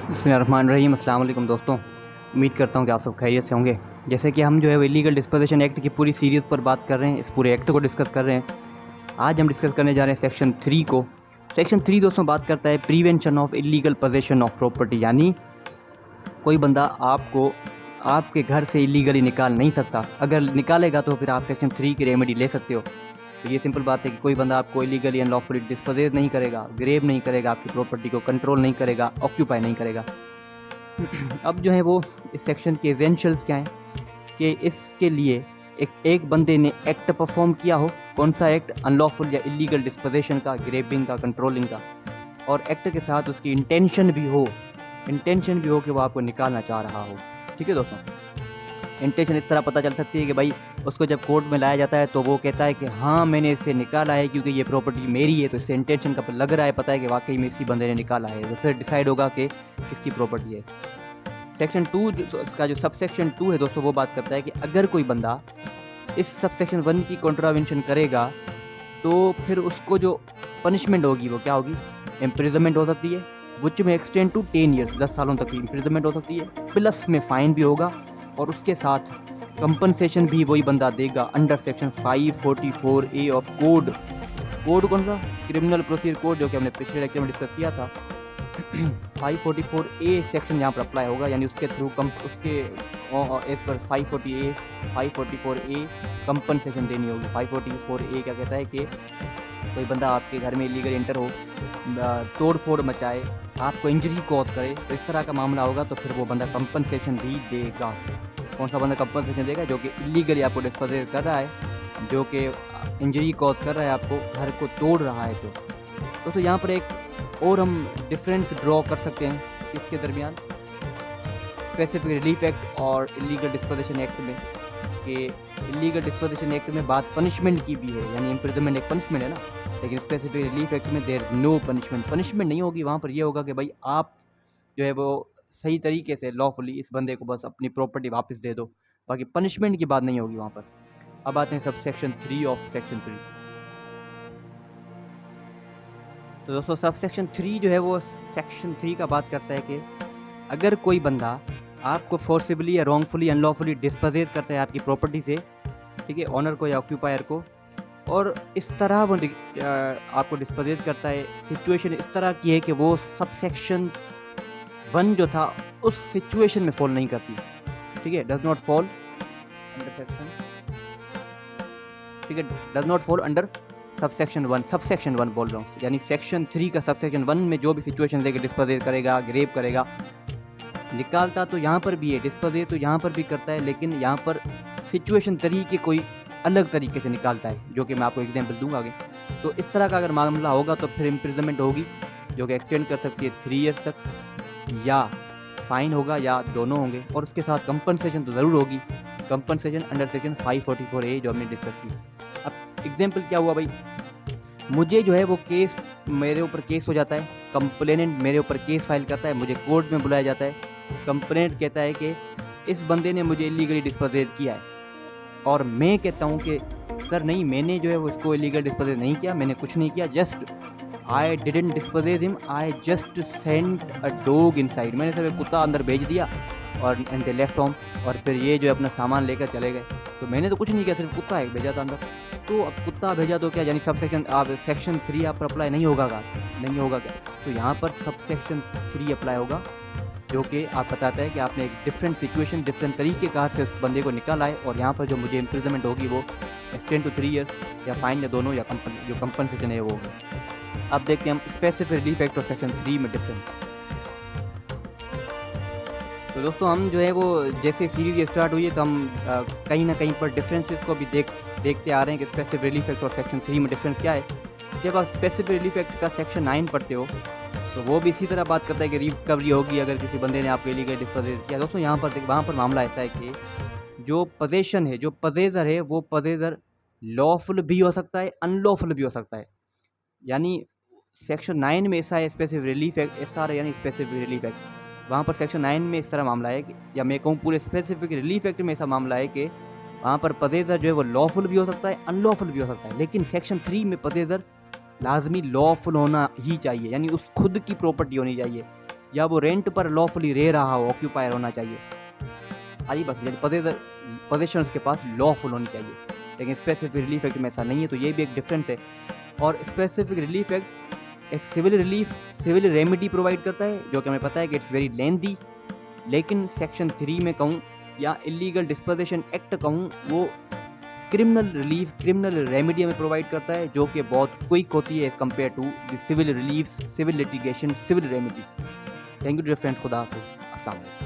बिस्मिल्लाहिर्रहमानिर्रहीम। अस्सलाम वालेकुम दोस्तों, उम्मीद करता हूँ कि आप सब खैरियत से होंगे। जैसे कि हम जो है वो इलीगल डिस्पोजेशन एक्ट की पूरी सीरीज़ पर बात कर रहे हैं, इस पूरे एक्ट को डिस्कस कर रहे हैं। आज हम डिस्कस करने जा रहे हैं सेक्शन 3 को। सेक्शन 3 दोस्तों बात करता है prevention of illegal possession of property, यानी कोई बंदा आपको आपके घर से इलीगली निकाल नहीं सकता। अगर निकालेगा तो फिर आप सेक्शन 3 की रेमेडी ले सकते हो। तो ये सिंपल बात है कि कोई बंदा आपको इलीगली अनलॉफुली डिस्पोजेज नहीं करेगा, ग्रेब नहीं करेगा, आपकी प्रॉपर्टी को कंट्रोल नहीं करेगा, ऑक्यूपाई नहीं करेगा। अब जो है वो इस सेक्शन के एसेंशियल्स क्या हैं कि इसके लिए एक बंदे ने एक्ट परफॉर्म किया हो। कौन सा एक्ट? अनलॉफुल या इलीगल डिस्पोजेशन का, ग्रेबिंग का, कंट्रोलिंग का। और एक्ट के साथ उसकी इंटेंशन भी हो कि वो आपको निकालना चाह रहा हो। ठीक है दोस्तों, इंटेंशन इस तरह पता चल सकती है कि भाई उसको जब कोर्ट में लाया जाता है तो वो कहता है कि हाँ मैंने इससे निकाला है क्योंकि ये प्रॉपर्टी मेरी है, तो इससे इंटेंशन का लग रहा है, पता है कि वाकई में इसी बंदे ने निकाला है। तो फिर डिसाइड होगा कि किसकी प्रॉपर्टी है। सेक्शन 2 का जो सब सेक्शन 2 है दोस्तों, वो बात करता है कि अगर कोई बंदा इस सब सेक्शन 1 की कॉन्ट्रावेंशन करेगा तो फिर उसको जो पनिशमेंट होगी वो क्या होगी? इम्प्रिजनमेंट हो सकती है, विच में एक्सटेंड टू 10 ईयर्स, 10 सालों तक की इम्प्रिजनमेंट हो सकती है, प्लस में फ़ाइन भी होगा और उसके साथ कंपनसेशन भी वही बंदा देगा under section 544A of code. Code कौन सा? क्रिमिनल प्रोसीजर कोड, जो कि हमने पिछले लेक्चर में डिस्कस किया था। 544A सेक्शन यहाँ पर अप्लाई होगा, यानी उसके थ्रू उसके एज पर 544A कंपनसेशन देनी होगी। 544A क्या कहता है कि कोई बंदा आपके घर में इलीगल एंटर हो, तोड़ फोड़ मचाए, आपको इंजरी कॉज करे, तो इस तरह का मामला होगा तो फिर वो बंदा कंपनसेशन भी देगा। कौन सा बंदा कंपनसेशन देगा? जो कि इलीगली आपको डिस्पोजेस कर रहा है, जो कि इंजरी कॉज कर रहा है, आपको घर को तोड़ रहा है। तो यहाँ पर एक और हम डिफरेंस ड्रॉ कर सकते हैं इसके दरमियान स्पेसिफिक रिलीफ एक्ट और इलीगल डिस्पोजेशन एक्ट में, कि इलीगल डिस्पोजेशन एक्ट में बात पनिशमेंट की भी है, यानी इम्प्रिजनमेंट एक पनिशमेंट है ना, लेकिन स्पेसिफिक रिलीफ एक्ट में देयर नो पनिशमेंट नहीं होगी। वहाँ पर ये होगा कि भाई आप जो है वो सही तरीके से लॉफुली इस बंदे को बस अपनी प्रॉपर्टी वापस दे दो, बाकी पनिशमेंट की बात नहीं होगी वहाँ पर। अब आते हैं सब सेक्शन 3 ऑफ सेक्शन 3। तो दोस्तों सब सेक्शन 3 जो है वो सेक्शन 3 का बात करता है कि अगर कोई बंदा आपको फोर्सिबली या रॉन्गफुली अनलॉफुली डिस्पोजेज करता है आपकी प्रॉपर्टी से, ठीक है, ऑनर को या ऑक्यूपायर को, और इस तरह वो आपको डिस्पोजेज करता है, सिचुएशन इस तरह की है कि वो सब सेक्शन 1 जो था उस सिचुएशन में फॉल नहीं करती, ठीक है, does not fall under section, ठीक है, does not fall under subsection 1 बोल रहा हूँ, यानी सेक्शन 3 का सबसेक्शन 1 में जो भी सिचुएशन लेके डिस्पोजेज करेगा, ग्रेब करेगा, निकालता तो यहाँ पर भी है, डिस्पोजेज तो यहाँ पर भी करता है, लेकिन यहाँ पर सिचुएशन तरीके कोई अलग तरीके से निकालता है, जो कि मैं आपको एग्जांपल दूंगा आगे। तो इस तरह का अगर मामला होगा तो फिर इम्प्रिजनमेंट होगी, जो कि एक्सटेंड कर सकती है 3 ईयर्स तक, या फाइन होगा, या दोनों होंगे, और उसके साथ कंपनसेशन तो ज़रूर होगी, कंपनसेशन अंडर सेक्शन 544A जो हमने डिस्कस की। अब एग्जाम्पल क्या हुआ भाई, मुझे जो है वो केस, मेरे ऊपर केस हो जाता है, कंप्लेनेंट मेरे ऊपर केस फाइल करता है, मुझे कोर्ट में बुलाया जाता है, कंप्लेनेंट कहता है कि इस बंदे ने मुझे इलीगली डिस्पोजेज किया है, और मैं कहता हूँ कि सर नहीं, मैंने जो है वो इसको इलीगल डिस्पोजेज नहीं किया, मैंने कुछ नहीं किया, just I didn't disposes him, I just sent a dog inside, मैंने सिर्फ एक कुत्ता अंदर भेज दिया और एंड दे लेफ्ट होम, और फिर ये जो है अपना सामान लेकर चले गए, तो मैंने तो कुछ नहीं किया, सिर्फ कुत्ता है भेजा था अंदर। तो अब कुत्ता भेजा तो क्या, यानी सब सेक्शन आप सेक्शन 3 आप पर अप्लाई नहीं होगा क्या? तो यहाँ पर सब सेक्शन 3 अप्लाई होगा, जो कि आप बताता है कि आपने एक डिफरेंट सिचुएशन, डिफरेंट तरीके कार से उस बंदे को निकाला है, और यहाँ पर जो मुझे इम्प्रिजनमेंट होगी वो एक्सटेंड टू 3 ईयर्स, या फाइन, या दोनों, या जो कंपनसेशन है वो होगी। अब देखते हैं हम स्पेसिफिक रिलीफ एक्ट और सेक्शन 3 में डिफरेंस। तो दोस्तों हम जो है वो जैसे सीरीज ये स्टार्ट हुई है तो हम कहीं ना कहीं पर डिफरेंसेस को भी देखते आ रहे हैं कि स्पेसिफिक रिलीफ एक्ट और सेक्शन 3 में डिफरेंस क्या है। जब आप स्पेसिफिक रिलीफ एक्ट का सेक्शन 9 पढ़ते हो तो वो भी इसी तरह बात करता है कि रिकवरी होगी अगर किसी बंदे ने आपको इलीगल डिस्पोजेज किया। दोस्तों वहाँ पर मामला ऐसा है कि जो पोजेशन है, जो पोजेसर है, वो पोजेसर लॉफुल भी हो सकता है, अनलॉफुल भी हो सकता है। यानी सेक्शन 9 में ऐसा है स्पेसिफिक रिलीफ एक्ट, SR यानी स्पेसिफिक रिलीफ एक्ट, वहाँ पर सेक्शन 9 में इस तरह मामला है कि, या मैं कहूँ पूरे स्पेसिफिक रिलीफ एक्ट में ऐसा मामला है कि वहाँ पर पोजेसर जो है वो लॉफुल भी हो सकता है, अनलॉफुल भी हो सकता है, लेकिन सेक्शन 3 में पोजेसर लाजमी लॉफुल होना ही चाहिए, यानी उस खुद की प्रॉपर्टी होनी चाहिए, या वो रेंट पर लॉफुली रह रहा हो, ऑक्यूपायर होना चाहिए। आइए बस पोजेशन उसके पास लॉफुल होनी चाहिए, लेकिन स्पेसिफिक रिलीफ एक्ट में ऐसा नहीं है। तो ये भी एक डिफरेंस है। और स्पेसिफिक रिलीफ एक्ट एक सिविल रेमेडी प्रोवाइड करता है, जो कि हमें पता है कि इट्स वेरी लेंथी। लेकिन सेक्शन 3 में कहूँ या इलीगल डिस्पोजेशन एक्ट कहूँ, वो क्रिमिनल रेमेडी हमें प्रोवाइड करता है, जो कि बहुत क्विक होती है as compare to the civil relief, civil litigation, civil remedies. Thank you dear friends, खुदा हाफिज़, अस्सलाम वालेकुम।